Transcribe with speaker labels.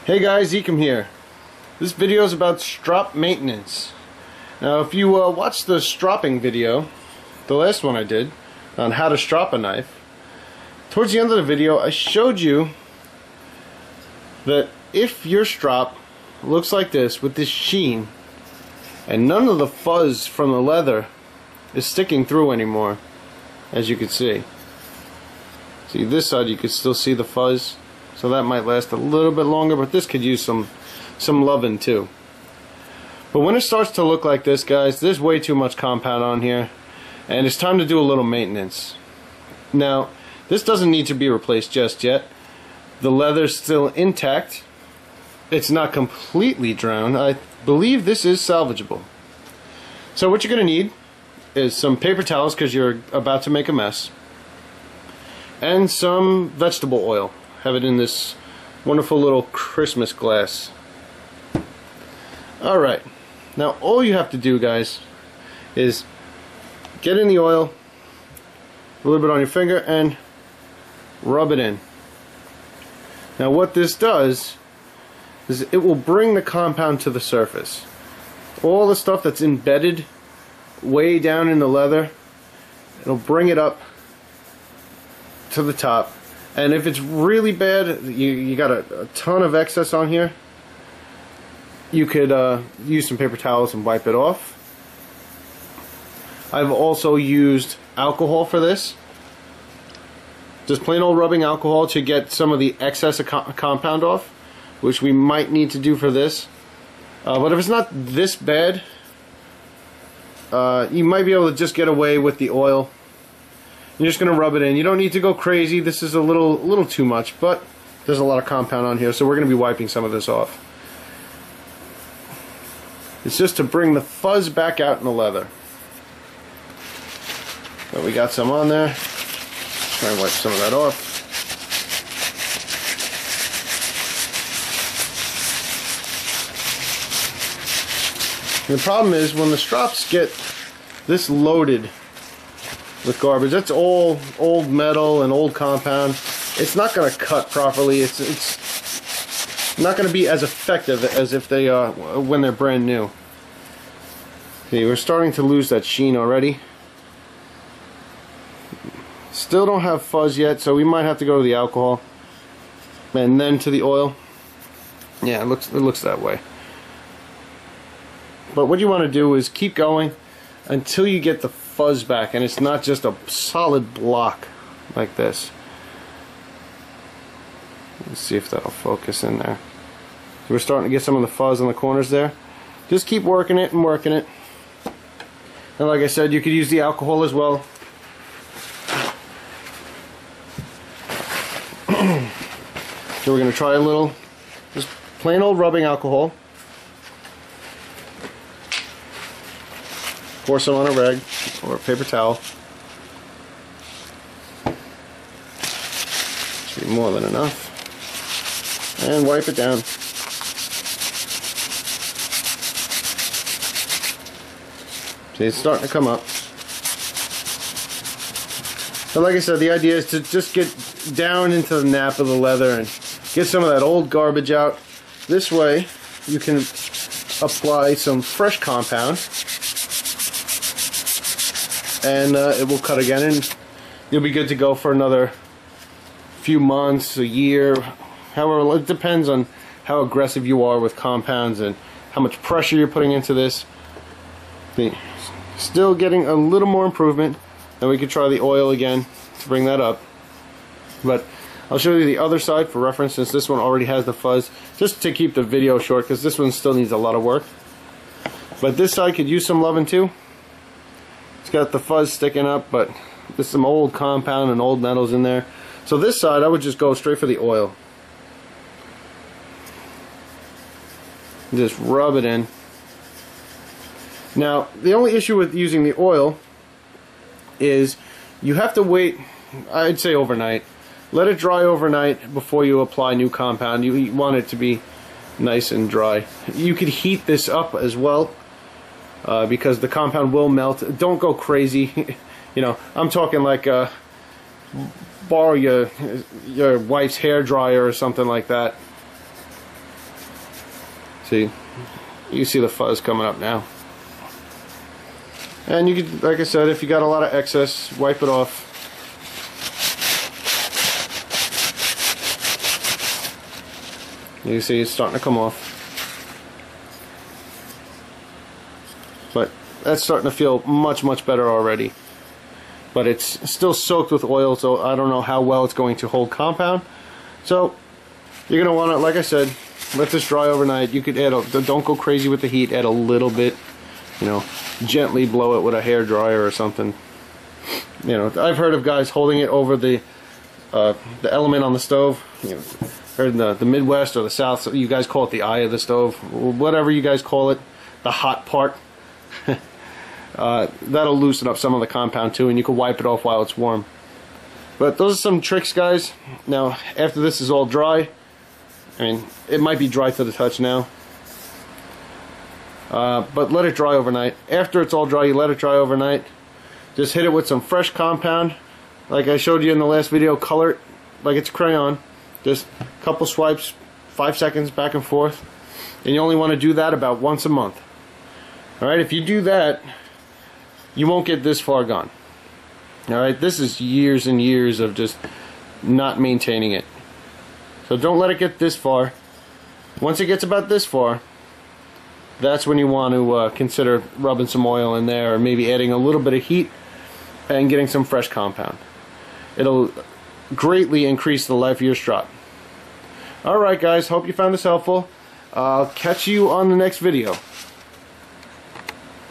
Speaker 1: Hey guys, Ekum here. This video is about strop maintenance. Now if you watched the stropping video, the last one I did, on how to strop a knife, towards the end of the video I showed you that if your strop looks like this with this sheen and none of the fuzz from the leather is sticking through anymore, as you can see. See, this side you can still see the fuzz, so that might last a little bit longer, but this could use some loving too. But when it starts to look like this, guys, there's way too much compound on here, and it's time to do a little maintenance. Now, this doesn't need to be replaced just yet. The leather's still intact. It's not completely drowned. I believe this is salvageable. So what you're going to need is some paper towels, because you're about to make a mess, and some vegetable oil. Have it in this wonderful little Christmas glass. Alright, now all you have to do, guys, is get in the oil, a little bit on your finger, and rub it in. Now what this does is it will bring the compound to the surface. All the stuff that's embedded way down in the leather, it'll bring it up to the top. And if it's really bad, you got a ton of excess on here, you could use some paper towels and wipe it off. I've also used alcohol for this. Just plain old rubbing alcohol to get some of the excess compound off, which we might need to do for this. But if it's not this bad, you might be able to just get away with the oil. You're just going to rub it in. You don't need to go crazy. This is a little too much, but there's a lot of compound on here, so we're going to be wiping some of this off. It's just to bring the fuzz back out in the leather. But we got some on there. Try and wipe some of that off. And the problem is when the strops get this loaded with garbage, that's all old metal and old compound, it's not going to cut properly. It's not going to be as effective as if they are when they're brand new. See, we're starting to lose that sheen already. Still don't have fuzz yet, so we might have to go to the alcohol and then to the oil. Yeah, it looks that way. But what you want to do is keep going until you get the fuzz back, and it's not just a solid block like this. Let's see if that'll focus in there. So we're starting to get some of the fuzz on the corners there. Just keep working it and working it. And like I said, you could use the alcohol as well. So we're going to try a little, just plain old rubbing alcohol. Pour some on a rag or a paper towel. Should be more than enough. And wipe it down. See, it's starting to come up. So like I said, the idea is to just get down into the nap of the leather and get some of that old garbage out. This way you can apply some fresh compound, and it will cut again, and you'll be good to go for another few months, a year, however. It depends on how aggressive you are with compounds and how much pressure you're putting into this. Still getting a little more improvement. Then we could try the oil again to bring that up. But I'll show you the other side for reference, since this one already has the fuzz, just to keep the video short, because this one still needs a lot of work. But this side could use some loving too. It's got the fuzz sticking up, but there's some old compound and old metals in there. So this side, I would just go straight for the oil. Just rub it in. Now, the only issue with using the oil is you have to wait, I'd say overnight. Let it dry overnight before you apply new compound. You want it to be nice and dry. You could heat this up as well, because the compound will melt. Don't go crazy. You know, I'm talking like borrow your wife's hair dryer or something like that. See, you see the fuzz coming up now. And you could, like I said, if you got a lot of excess, wipe it off. You see it's starting to come off. But that's starting to feel much, much better already. But it's still soaked with oil, so I don't know how well it's going to hold compound. So you're going to want to, like I said, let this dry overnight. You could add don't go crazy with the heat, add a little bit, you know, gently blow it with a hair dryer or something. You know, I've heard of guys holding it over the element on the stove. You know, heard in the Midwest or the South, so you guys call it the eye of the stove, whatever you guys call it, the hot part. That'll loosen up some of the compound too, and you can wipe it off while it's warm. But those are some tricks, guys. Now, after this is all dry, I mean, it might be dry to the touch now, but let it dry overnight. After it's all dry, you let it dry overnight. Just hit it with some fresh compound. Like I showed you in the last video, color it like it's crayon. Just a couple swipes, 5 seconds back and forth. And you only want to do that about once a month. Alright, if you do that, you won't get this far gone. Alright, this is years and years of just not maintaining it. So don't let it get this far. Once it gets about this far, that's when you want to consider rubbing some oil in there, or maybe adding a little bit of heat and getting some fresh compound. It'll greatly increase the life of your strop. Alright guys, hope you found this helpful. I'll catch you on the next video.